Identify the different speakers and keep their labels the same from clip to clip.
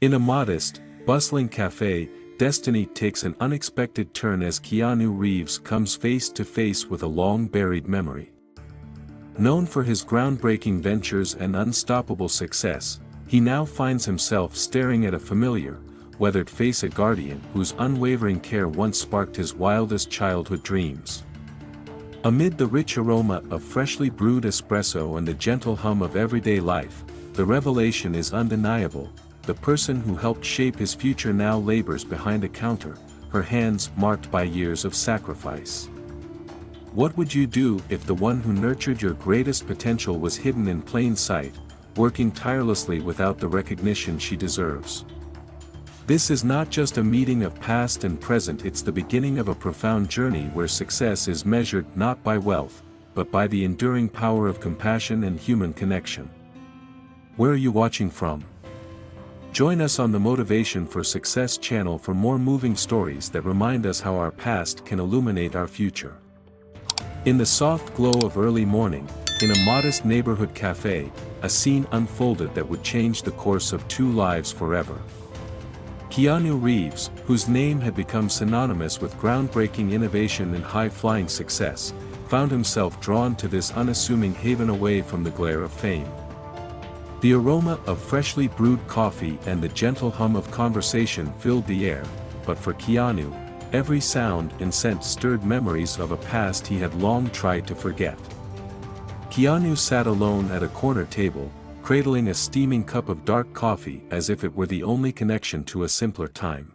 Speaker 1: In a modest, bustling cafe, destiny takes an unexpected turn as Keanu Reeves comes face to face with a long-buried memory. Known for his groundbreaking ventures and unstoppable success, he now finds himself staring at a familiar, weathered face, a guardian whose unwavering care once sparked his wildest childhood dreams. Amid the rich aroma of freshly brewed espresso and the gentle hum of everyday life, the revelation is undeniable. The person who helped shape his future now labors behind a counter, her hands marked by years of sacrifice. What would you do if the one who nurtured your greatest potential was hidden in plain sight, working tirelessly without the recognition she deserves? This is not just a meeting of past and present, it's the beginning of a profound journey where success is measured not by wealth, but by the enduring power of compassion and human connection. Where are you watching from? Join us on the Motivation for Success channel for more moving stories that remind us how our past can illuminate our future. In the soft glow of early morning, in a modest neighborhood cafe, a scene unfolded that would change the course of two lives forever. Keanu Reeves, whose name had become synonymous with groundbreaking innovation and high-flying success, found himself drawn to this unassuming haven away from the glare of fame. The aroma of freshly brewed coffee and the gentle hum of conversation filled the air, but for Keanu, every sound and scent stirred memories of a past he had long tried to forget. Keanu sat alone at a corner table, cradling a steaming cup of dark coffee as if it were the only connection to a simpler time.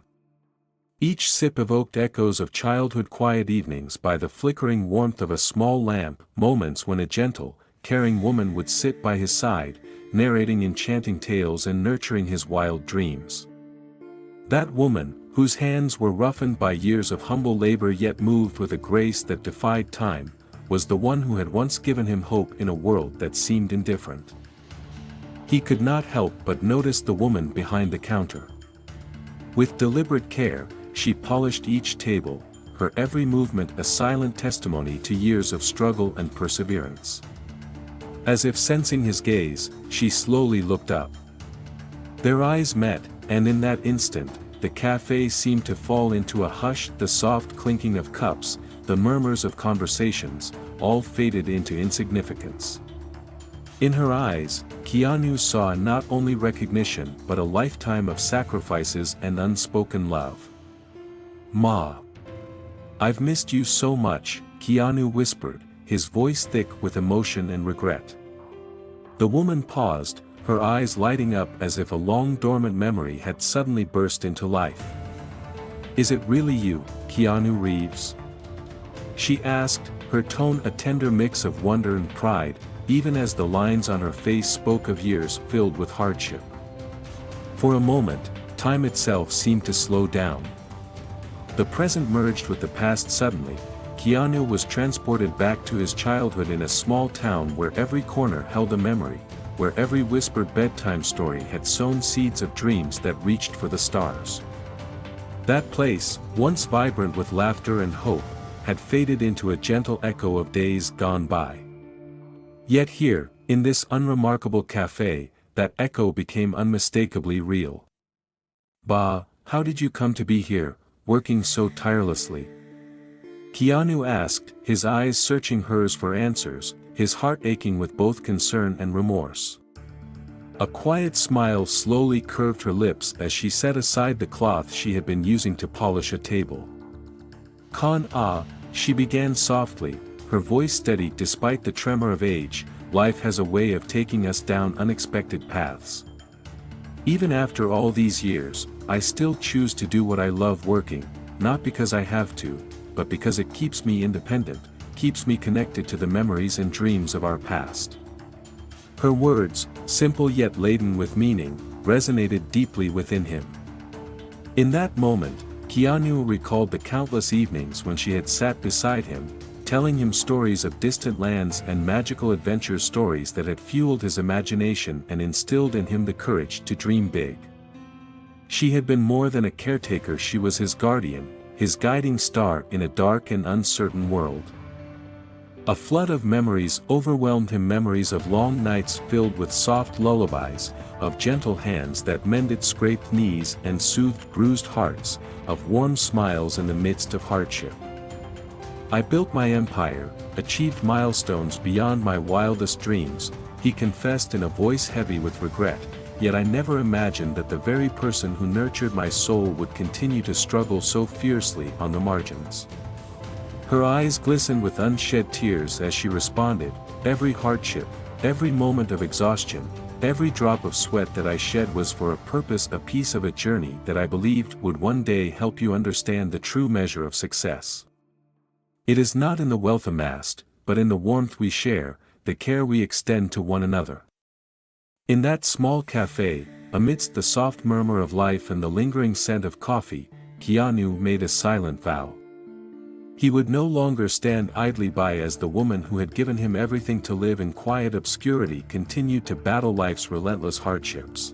Speaker 1: Each sip evoked echoes of childhood quiet evenings by the flickering warmth of a small lamp, moments when a gentle, caring woman would sit by his side, narrating enchanting tales and nurturing his wild dreams. That woman, whose hands were roughened by years of humble labor yet moved with a grace that defied time, was the one who had once given him hope in a world that seemed indifferent. He could not help but notice the woman behind the counter. With deliberate care, she polished each table, her every movement a silent testimony to years of struggle and perseverance. As if sensing his gaze, she slowly looked up. Their eyes met, and in that instant, the cafe seemed to fall into a hush. The soft clinking of cups, the murmurs of conversations, all faded into insignificance. In her eyes, Keanu saw not only recognition but a lifetime of sacrifices and unspoken love. "Ma. I've missed you so much," Keanu whispered, his voice thick with emotion and regret. The woman paused, her eyes lighting up as if a long-dormant memory had suddenly burst into life. "Is it really you, Keanu Reeves?" she asked, her tone a tender mix of wonder and pride, even as the lines on her face spoke of years filled with hardship. For a moment, time itself seemed to slow down. The present merged with the past suddenly. Keanu was transported back to his childhood in a small town where every corner held a memory, where every whispered bedtime story had sown seeds of dreams that reached for the stars. That place, once vibrant with laughter and hope, had faded into a gentle echo of days gone by. Yet here, in this unremarkable cafe, that echo became unmistakably real. "Bah, how did you come to be here, working so tirelessly?" Keanu asked, his eyes searching hers for answers, his heart aching with both concern and remorse. A quiet smile slowly curved her lips as she set aside the cloth she had been using to polish a table. She began softly, her voice steady despite the tremor of age. "Life has a way of taking us down unexpected paths. Even after all these years, I still choose to do what I love, working, not because I have to, but because it keeps me independent, keeps me connected to the memories and dreams of our past." Her words, simple yet laden with meaning, resonated deeply within him. In that moment, Keanu recalled the countless evenings when she had sat beside him, telling him stories of distant lands and magical adventure, stories that had fueled his imagination and instilled in him the courage to dream big. She had been more than a caretaker, she was his guardian, his guiding star in a dark and uncertain world. A flood of memories overwhelmed him, memories of long nights filled with soft lullabies, of gentle hands that mended scraped knees and soothed bruised hearts, of warm smiles in the midst of hardship. I built my empire, achieved milestones beyond my wildest dreams, he confessed in a voice heavy with regret, yet I never imagined that the very person who nurtured my soul would continue to struggle so fiercely on the margins. Her eyes glistened with unshed tears as she responded, "Every hardship, every moment of exhaustion, every drop of sweat that I shed was for a purpose, a piece of a journey that I believed would one day help you understand the true measure of success. It is not in the wealth amassed, but in the warmth we share, the care we extend to one another." In that small cafe, amidst the soft murmur of life and the lingering scent of coffee, Keanu made a silent vow. He would no longer stand idly by as the woman who had given him everything to live in quiet obscurity continued to battle life's relentless hardships.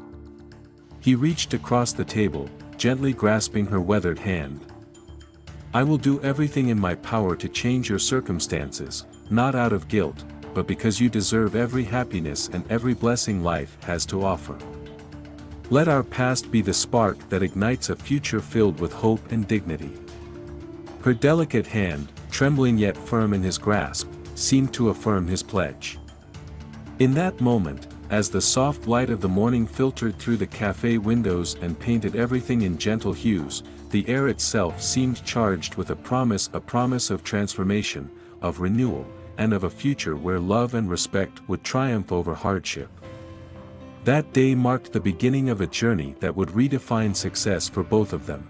Speaker 1: He reached across the table, gently grasping her weathered hand. "I will do everything in my power to change your circumstances, not out of guilt, but because you deserve every happiness and every blessing life has to offer. Let our past be the spark that ignites a future filled with hope and dignity." Her delicate hand, trembling yet firm in his grasp, seemed to affirm his pledge. In that moment, as the soft light of the morning filtered through the cafe windows and painted everything in gentle hues, the air itself seemed charged with a promise of transformation, of renewal, and of a future where love and respect would triumph over hardship. That day marked the beginning of a journey that would redefine success for both of them.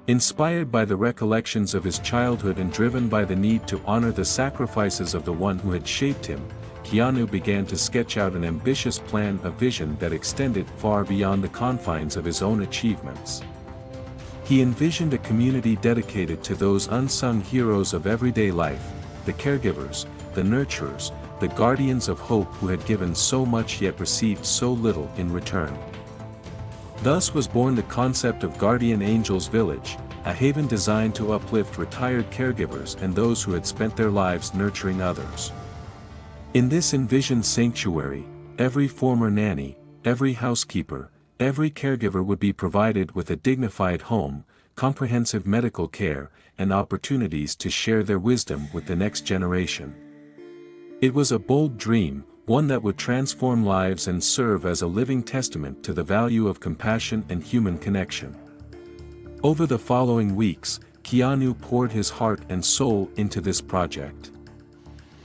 Speaker 1: Inspired by the recollections of his childhood and driven by the need to honor the sacrifices of the one who had shaped him, Keanu began to sketch out an ambitious plan, a vision that extended far beyond the confines of his own achievements. He envisioned a community dedicated to those unsung heroes of everyday life, the caregivers, the nurturers, the guardians of hope who had given so much yet received so little in return. Thus was born the concept of Guardian Angels Village, a haven designed to uplift retired caregivers and those who had spent their lives nurturing others. In this envisioned sanctuary, every former nanny, every housekeeper, every caregiver would be provided with a dignified home, comprehensive medical care, and opportunities to share their wisdom with the next generation. It was a bold dream, one that would transform lives and serve as a living testament to the value of compassion and human connection. Over the following weeks, Keanu poured his heart and soul into this project.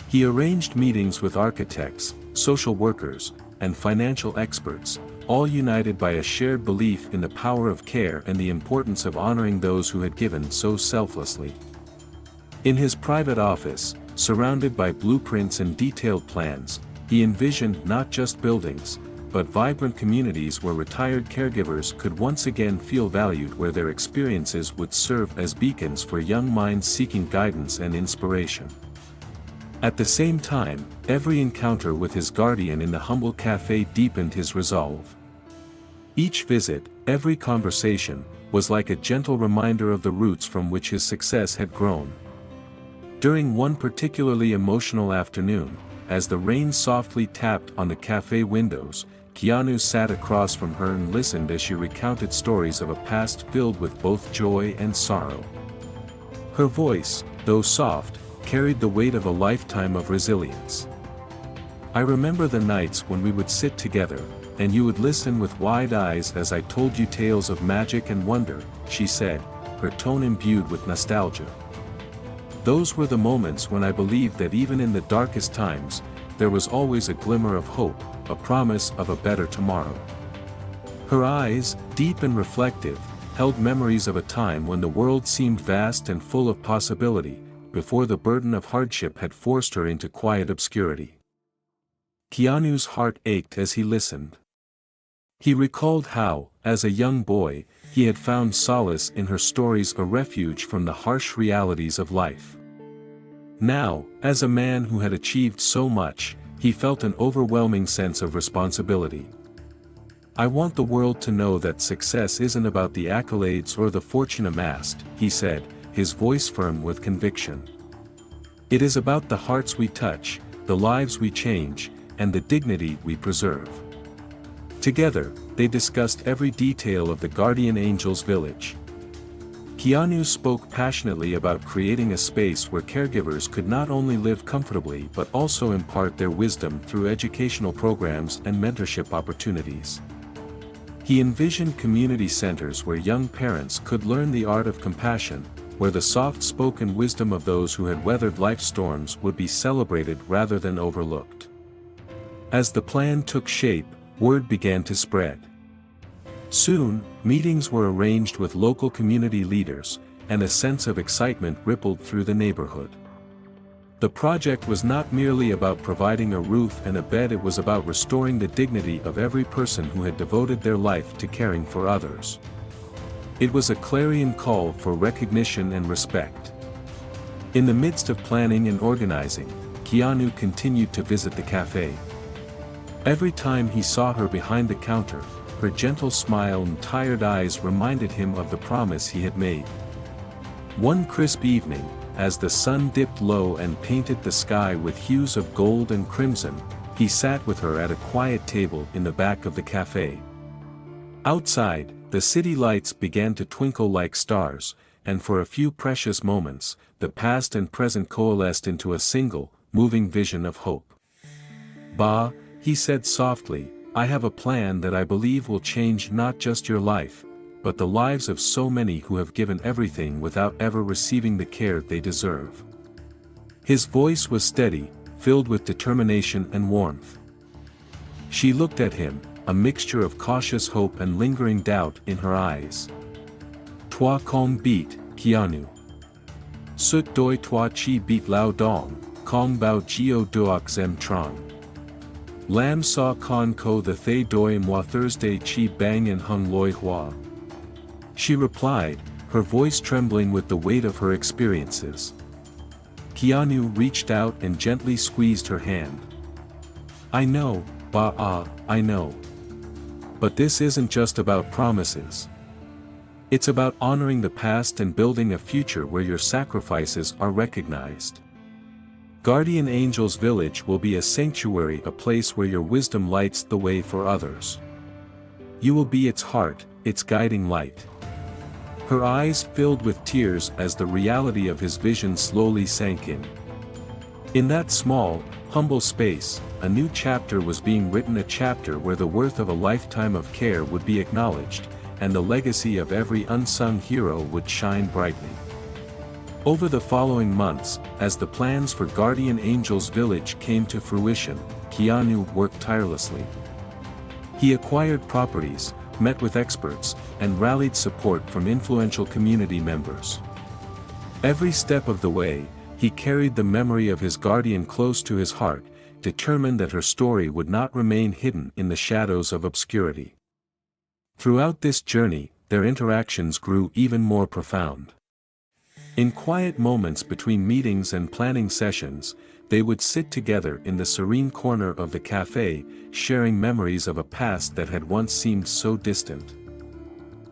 Speaker 1: He arranged meetings with architects, social workers, and financial experts, all united by a shared belief in the power of care and the importance of honoring those who had given so selflessly. In his private office, surrounded by blueprints and detailed plans, he envisioned not just buildings, but vibrant communities where retired caregivers could once again feel valued, where their experiences would serve as beacons for young minds seeking guidance and inspiration. At the same time, every encounter with his guardian in the humble cafe deepened his resolve. Each visit, every conversation, was like a gentle reminder of the roots from which his success had grown. During one particularly emotional afternoon, as the rain softly tapped on the cafe windows, Keanu sat across from her and listened as she recounted stories of a past filled with both joy and sorrow. Her voice, though soft, carried the weight of a lifetime of resilience. "I remember the nights when we would sit together, and you would listen with wide eyes as I told you tales of magic and wonder," she said, her tone imbued with nostalgia. "Those were the moments when I believed that even in the darkest times, there was always a glimmer of hope, a promise of a better tomorrow." Her eyes, deep and reflective, held memories of a time when the world seemed vast and full of possibility, before the burden of hardship had forced her into quiet obscurity. Keanu's heart ached as he listened. He recalled how, as a young boy, he had found solace in her stories, a refuge from the harsh realities of life. Now, as a man who had achieved so much, he felt an overwhelming sense of responsibility. "I want the world to know that success isn't about the accolades or the fortune amassed," he said, his voice firm with conviction. It is about the hearts we touch, the lives we change, and the dignity we preserve. Together, they discussed every detail of the Guardian Angels village. Keanu spoke passionately about creating a space where caregivers could not only live comfortably but also impart their wisdom through educational programs and mentorship opportunities. He envisioned community centers where young parents could learn the art of compassion, where the soft-spoken wisdom of those who had weathered life's storms would be celebrated rather than overlooked. As the plan took shape, word began to spread. Soon, meetings were arranged with local community leaders, and a sense of excitement rippled through the neighborhood. The project was not merely about providing a roof and a bed, it was about restoring the dignity of every person who had devoted their life to caring for others. It was a clarion call for recognition and respect. In the midst of planning and organizing, Keanu continued to visit the cafe. Every time he saw her behind the counter, her gentle smile and tired eyes reminded him of the promise he had made. One crisp evening, as the sun dipped low and painted the sky with hues of gold and crimson, he sat with her at a quiet table in the back of the cafe. Outside, the city lights began to twinkle like stars, and for a few precious moments, the past and present coalesced into a single, moving vision of hope. "Ba," he said softly, "I have a plan that I believe will change not just your life, but the lives of so many who have given everything without ever receiving the care they deserve." His voice was steady, filled with determination and warmth. She looked at him, a mixture of cautious hope and lingering doubt in her eyes. "Toi kong beat, Keanu. Sut doi toi chi beat lao dong, kong bao gio duok zem trong. Lam sa con ko the thay doi moi Thursday chi bang and hung loi hua." She replied, her voice trembling with the weight of her experiences. Keanu reached out and gently squeezed her hand. "I know, Ba, I know. But this isn't just about promises. It's about honoring the past and building a future where your sacrifices are recognized. Guardian Angels Village will be a sanctuary, a place where your wisdom lights the way for others. You will be its heart, its guiding light." Her eyes filled with tears as the reality of his vision slowly sank in. In that small, humble space, a new chapter was being written, a chapter where the worth of a lifetime of care would be acknowledged, and the legacy of every unsung hero would shine brightly. Over the following months, as the plans for Guardian Angels Village came to fruition, Keanu worked tirelessly. He acquired properties, met with experts, and rallied support from influential community members. Every step of the way, he carried the memory of his guardian close to his heart, determined that her story would not remain hidden in the shadows of obscurity. Throughout this journey, their interactions grew even more profound. In quiet moments between meetings and planning sessions, they would sit together in the serene corner of the cafe, sharing memories of a past that had once seemed so distant.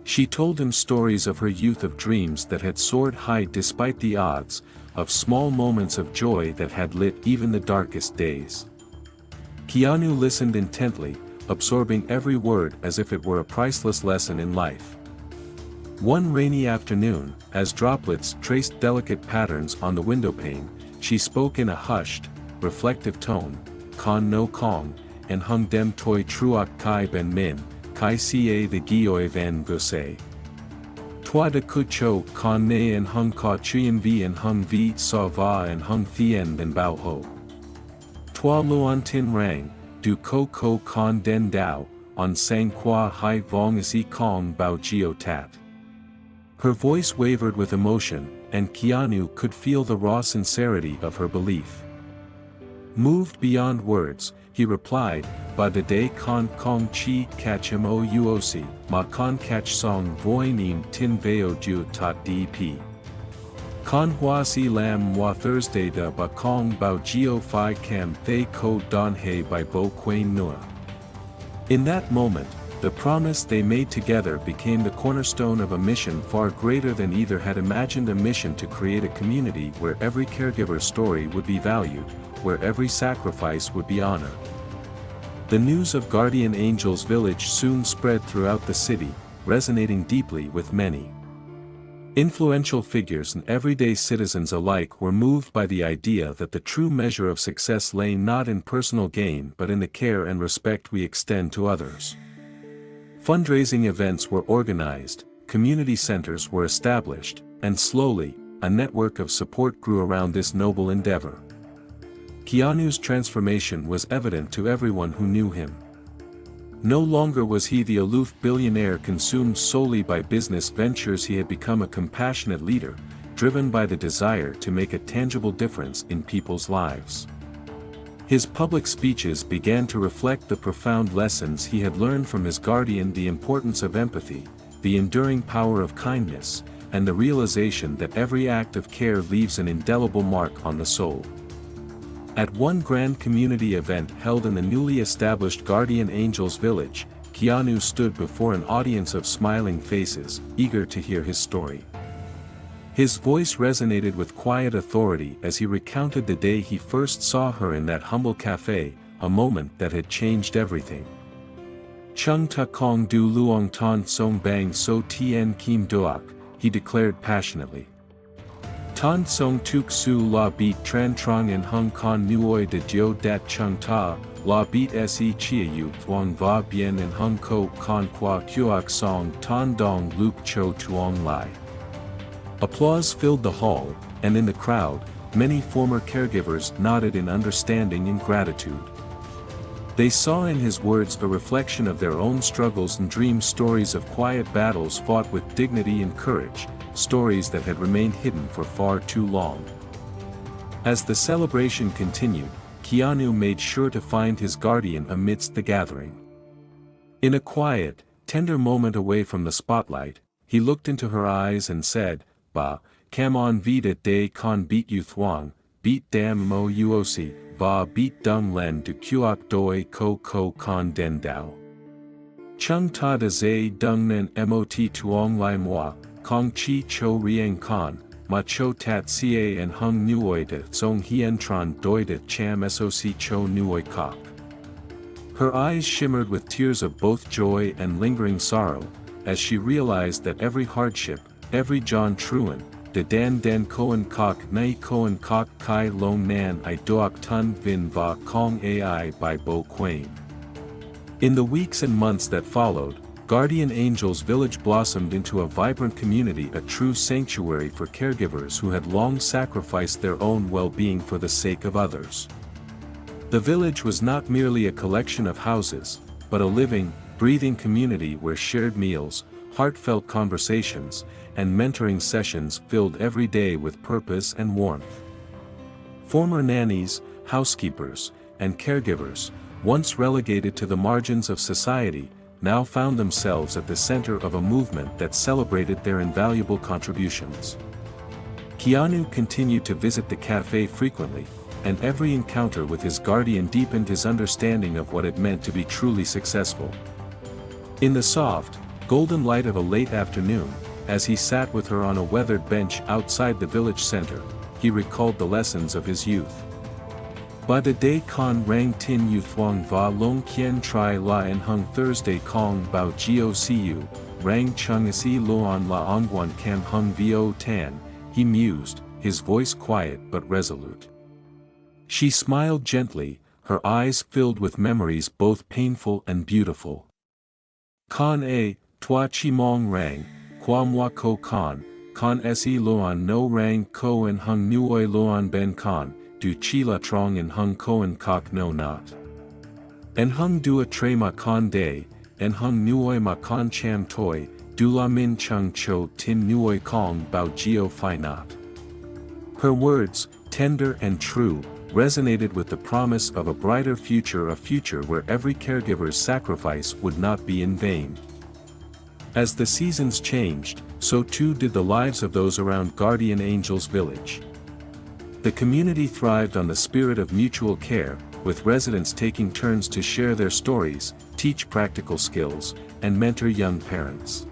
Speaker 1: She told him stories of her youth, of dreams that had soared high despite the odds, of small moments of joy that had lit even the darkest days. Keanu listened intently, absorbing every word as if it were a priceless lesson in life. One rainy afternoon, as droplets traced delicate patterns on the windowpane, she spoke in a hushed, reflective tone, "Con no kong, and hung dem toi truok kai ben min, kai ca the gioi van gose. Toi de kucho con ne and hung ka chuyen vi and hung vi sa va and hung thien ben bao ho. Toi luan tin rang, du ko con den dao, on sang qua hai vong si kong bao gio tat." Her voice wavered with emotion, and Keanu could feel the raw sincerity of her belief. Moved beyond words, he replied, "Ba de day con kong chi catch mouoc, ma con catch song voi nim tin veo ju tot dp. Con hua si lam moi Thursday da ba kong bao geo fi cam thay ko don he by bo quain nua." In that moment, The promise they made together became the cornerstone of a mission far greater than either had imagined, a mission to create a community where every caregiver's story would be valued, where every sacrifice would be honored. The news of Guardian Angel's village soon spread throughout the city, resonating deeply with many. Influential figures and everyday citizens alike were moved by the idea that the true measure of success lay not in personal gain but in the care and respect we extend to others. Fundraising events were organized, community centers were established, and slowly, a network of support grew around this noble endeavor. Keanu's transformation was evident to everyone who knew him. No longer was he the aloof billionaire consumed solely by business ventures. He had become a compassionate leader, driven by the desire to make a tangible difference in people's lives. His public speeches began to reflect the profound lessons he had learned from his guardian: the importance of empathy, the enduring power of kindness, and the realization that every act of care leaves an indelible mark on the soul. At one grand community event held in the newly established Guardian Angels village, Keanu stood before an audience of smiling faces, eager to hear his story. His voice resonated with quiet authority as he recounted the day he first saw her in that humble cafe, a moment that had changed everything. Chung ta kong du luong ton song bang so tien kim doak, he declared passionately. Ton song tuk su la beat tran trong en hung con nuoi de dio dat chung ta, la beat se chia yu thuong va bien en hung ko con qua kuok song ton dong luk cho tuong lai. Applause filled the hall, and in the crowd, many former caregivers nodded in understanding and gratitude. They saw in his words a reflection of their own struggles and dreams, stories of quiet battles fought with dignity and courage, stories that had remained hidden for far too long. As the celebration continued, Keanu made sure to find his guardian amidst the gathering. In a quiet, tender moment away from the spotlight, he looked into her eyes and said, "Ba, cam on vida de con beat you thuong, beat dam mo uoc, ba beat dung len du kuok doi ko con den dao. Chung ta de zay dung nen mot tuong lai moi, kong chi cho rieng con, ma cho tat ca and hung nuoi de zong hien tron doi de cham soc cho nuoi kok." Her eyes shimmered with tears of both joy and lingering sorrow, as she realized that every hardship, every John Truan, de dan den koen kok nai koen kok kai long nan I doak tun vin va kong ai by bo quain. In the weeks and months that followed, Guardian Angels Village blossomed into a vibrant community, a true sanctuary for caregivers who had long sacrificed their own well-being for the sake of others. The village was not merely a collection of houses, but a living, breathing community where shared meals, heartfelt conversations, and mentoring sessions filled every day with purpose and warmth. Former nannies, housekeepers, and caregivers, once relegated to the margins of society, now found themselves at the center of a movement that celebrated their invaluable contributions. Keanu continued to visit the cafe frequently, and every encounter with his guardian deepened his understanding of what it meant to be truly successful. In the soft, golden light of a late afternoon, as he sat with her on a weathered bench outside the village center, he recalled the lessons of his youth. Ba de day con rang tin yu thuong va long kien tri la en hung Thursday kong bao gio cu, rang chung si luan la ongwan cam hung vo tan, he mused, his voice quiet but resolute. She smiled gently, her eyes filled with memories both painful and beautiful. Con a, toi chi mong rang, qua moi ko con se luan no rang ko en hung nuoi luan ben con, du chi la trong en hung koen kok no not. En hung dua tre ma con day, en hung nuoi ma con cham toi, du la min chung cho tin nuoi kong bao gio fi not. Her words, tender and true, resonated with the promise of a brighter future, a future where every caregiver's sacrifice would not be in vain. As the seasons changed, so too did the lives of those around Guardian Angels Village. The community thrived on the spirit of mutual care, with residents taking turns to share their stories, teach practical skills, and mentor young parents.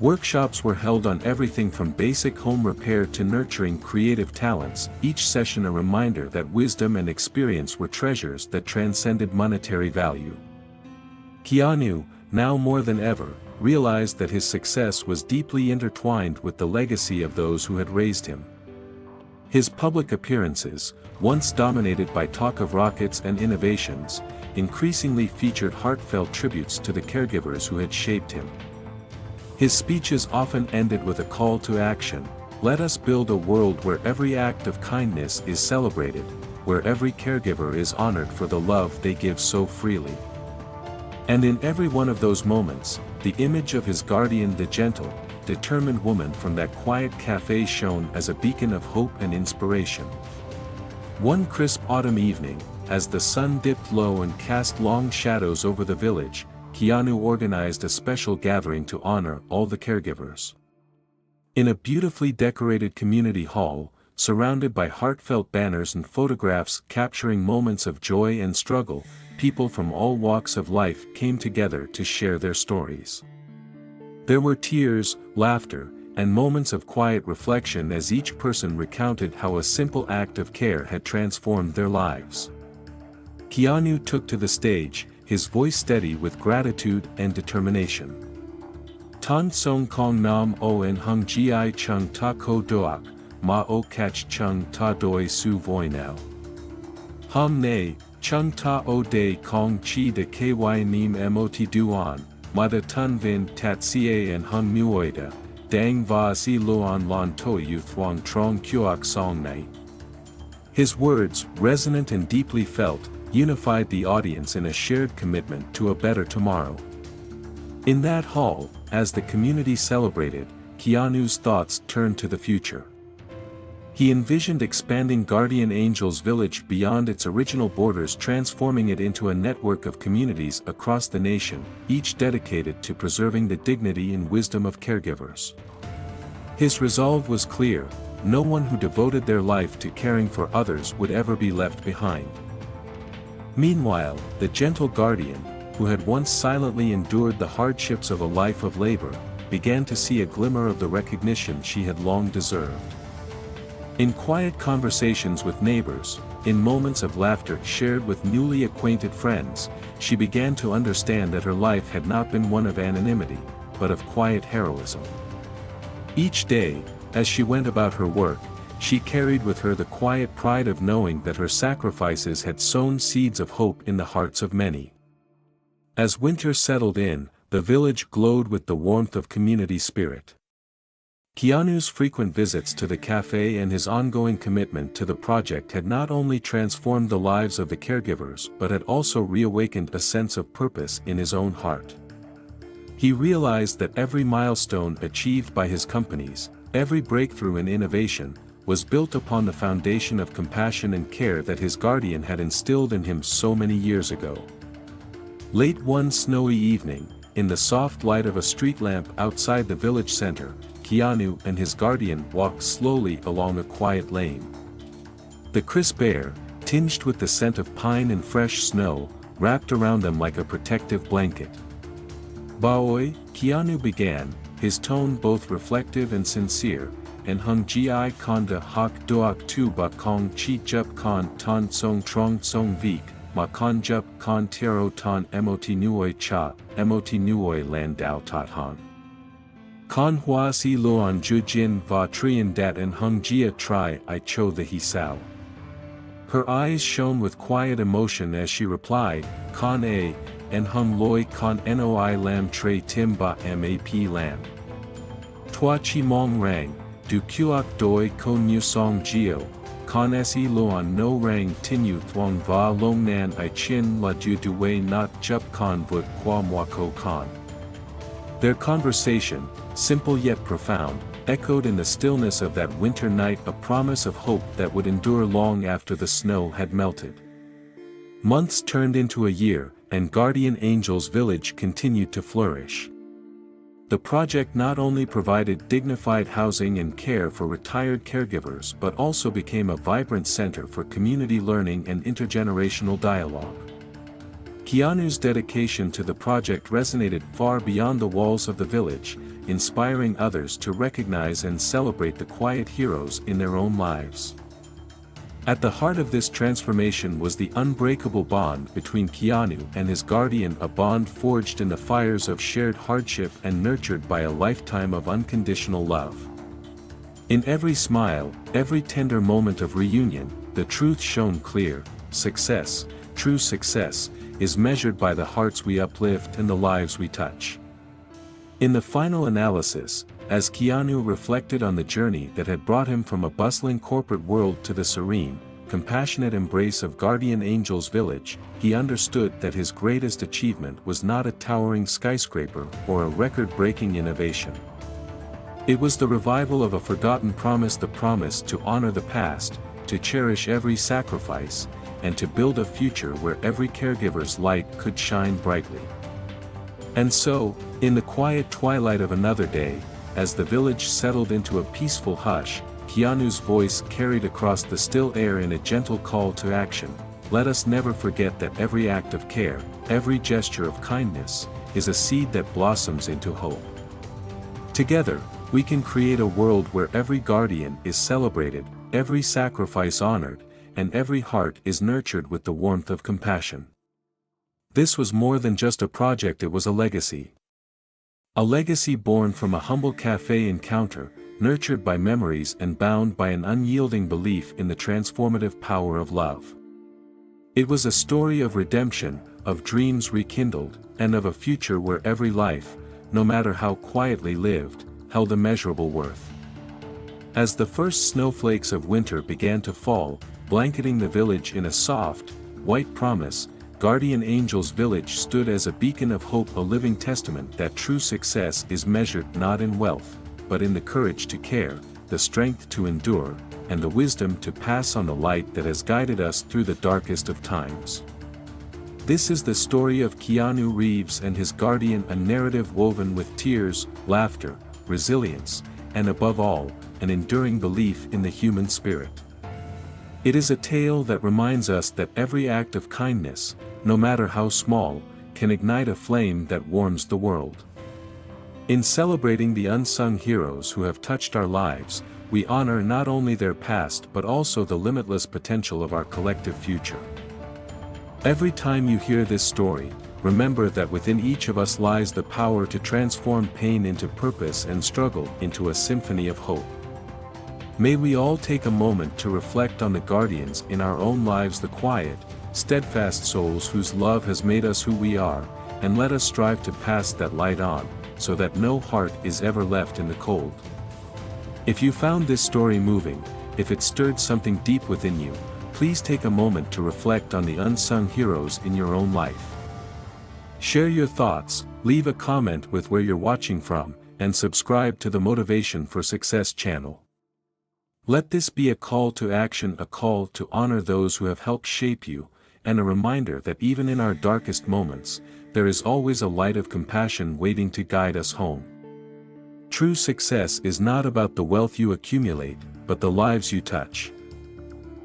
Speaker 1: Workshops were held on everything from basic home repair to nurturing creative talents, each session a reminder that wisdom and experience were treasures that transcended monetary value. Keanu, now more than ever, realized that his success was deeply intertwined with the legacy of those who had raised him. His public appearances, once dominated by talk of rockets and innovations, increasingly featured heartfelt tributes to the caregivers who had shaped him. His speeches often ended with a call to action: "Let us build a world where every act of kindness is celebrated, where every caregiver is honored for the love they give so freely." And in every one of those moments, the image of his guardian, the gentle, determined woman from that quiet cafe, shone as a beacon of hope and inspiration. One crisp autumn evening, as the sun dipped low and cast long shadows over the village, Keanu organized a special gathering to honor all the caregivers. In a beautifully decorated community hall, surrounded by heartfelt banners and photographs capturing moments of joy and struggle, people from all walks of life came together to share their stories. There were tears, laughter, and moments of quiet reflection as each person recounted how a simple act of care had transformed their lives. Keanu took to the stage, his voice steady with gratitude and determination. "Tan song kong nam o en hung gi chung ta ko doak, ma o kach chung ta doi su voi now. Hum ne, chung ta o de kong chi de ky nim mot duan, ma de tun vin tat ca en hung muoida, dang va si luan lon to yu thuang trong kuok song nai." His words, resonant and deeply felt, unified the audience in a shared commitment to a better tomorrow. In that hall, as the community celebrated, Keanu's thoughts turned to the future. He envisioned expanding Guardian Angel's village beyond its original borders, transforming it into a network of communities across the nation, each dedicated to preserving the dignity and wisdom of caregivers. His resolve was clear: no one who devoted their life to caring for others would ever be left behind. Meanwhile, the gentle guardian, who had once silently endured the hardships of a life of labor, began to see a glimmer of the recognition she had long deserved. In quiet conversations with neighbors, in moments of laughter shared with newly acquainted friends, she began to understand that her life had not been one of anonymity, but of quiet heroism. Each day, as she went about her work, she carried with her the quiet pride of knowing that her sacrifices had sown seeds of hope in the hearts of many. As winter settled in, the village glowed with the warmth of community spirit. Keanu's frequent visits to the cafe and his ongoing commitment to the project had not only transformed the lives of the caregivers but had also reawakened a sense of purpose in his own heart. He realized that every milestone achieved by his companies, every breakthrough in innovation, was built upon the foundation of compassion and care that his guardian had instilled in him so many years ago. Late one snowy evening, in the soft light of a street lamp outside the village center, Keanu and his guardian walked slowly along a quiet lane. The crisp air, tinged with the scent of pine and fresh snow, wrapped around them like a protective blanket. "Baoi," Keanu began, his tone both reflective and sincere, "en hung gi konda hak doak tu ba kong chi jup kon ton song trong song vik, ma kon jup kon tero ton mot nuoi cha, mot nuoi lan dao tot hong. Kon hua si luon ju jin va trian dat en hung jia tri I cho the he sao." Her eyes shone with quiet emotion as she replied, "Kon a, en hung loi kon noi lam tre tim ba map lam. Tua chi mong rang, du kuok doi kon mu song geo, kon se luon no rang tinu thuong va long nan I chin la du duwei not jup kon vut qua moi ko kon." Their conversation, simple yet profound, echoed in the stillness of that winter night, a promise of hope that would endure long after the snow had melted. Months turned into a year, and Guardian Angel's village continued to flourish. The project not only provided dignified housing and care for retired caregivers but also became a vibrant center for community learning and intergenerational dialogue. Keanu's dedication to the project resonated far beyond the walls of the village, inspiring others to recognize and celebrate the quiet heroes in their own lives. At the heart of this transformation was the unbreakable bond between Keanu and his guardian, a bond forged in the fires of shared hardship and nurtured by a lifetime of unconditional love. In every smile, every tender moment of reunion, the truth shone clear: success, true success, is measured by the hearts we uplift and the lives we touch. In the final analysis, as Keanu reflected on the journey that had brought him from a bustling corporate world to the serene, compassionate embrace of Guardian Angel's village, he understood that his greatest achievement was not a towering skyscraper or a record-breaking innovation. It was the revival of a forgotten promise, the promise to honor the past, to cherish every sacrifice, and to build a future where every caregiver's light could shine brightly. And so, in the quiet twilight of another day, as the village settled into a peaceful hush, Keanu's voice carried across the still air in a gentle call to action: let us never forget that every act of care, every gesture of kindness, is a seed that blossoms into hope. Together, we can create a world where every guardian is celebrated, every sacrifice honored, and every heart is nurtured with the warmth of compassion. This was more than just a project, it was a legacy. A legacy born from a humble cafe encounter, nurtured by memories and bound by an unyielding belief in the transformative power of love. It was a story of redemption, of dreams rekindled, and of a future where every life, no matter how quietly lived, held immeasurable worth. As the first snowflakes of winter began to fall, blanketing the village in a soft, white promise, Guardian Angel's village stood as a beacon of hope, a living testament that true success is measured not in wealth, but in the courage to care, the strength to endure, and the wisdom to pass on the light that has guided us through the darkest of times. This is the story of Keanu Reeves and his guardian, a narrative woven with tears, laughter, resilience, and above all, an enduring belief in the human spirit. It is a tale that reminds us that every act of kindness, no matter how small, can ignite a flame that warms the world. In celebrating the unsung heroes who have touched our lives, we honor not only their past but also the limitless potential of our collective future. Every time you hear this story, remember that within each of us lies the power to transform pain into purpose and struggle into a symphony of hope. May we all take a moment to reflect on the guardians in our own lives, the quiet, steadfast souls whose love has made us who we are, and let us strive to pass that light on, so that no heart is ever left in the cold. If you found this story moving, if it stirred something deep within you, please take a moment to reflect on the unsung heroes in your own life. Share your thoughts, leave a comment with where you're watching from, and subscribe to the Motivation for Success channel. Let this be a call to action, a call to honor those who have helped shape you, and a reminder that even in our darkest moments, there is always a light of compassion waiting to guide us home. True success is not about the wealth you accumulate, but the lives you touch.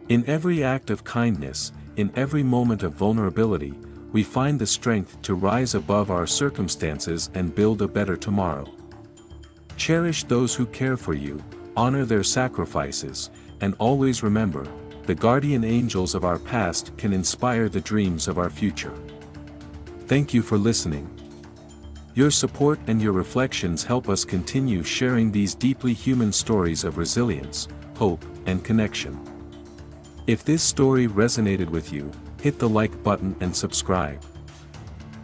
Speaker 1: In every act of kindness, in every moment of vulnerability, we find the strength to rise above our circumstances and build a better tomorrow. Cherish those who care for you, honor their sacrifices, and always remember, the guardian angels of our past can inspire the dreams of our future. Thank you for listening. Your support and your reflections help us continue sharing these deeply human stories of resilience, hope, and connection. If this story resonated with you, hit the like button and subscribe.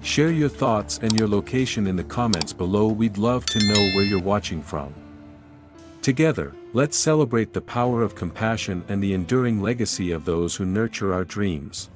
Speaker 1: Share your thoughts and your location in the comments below. We'd love to know where you're watching from. Together, let's celebrate the power of compassion and the enduring legacy of those who nurture our dreams.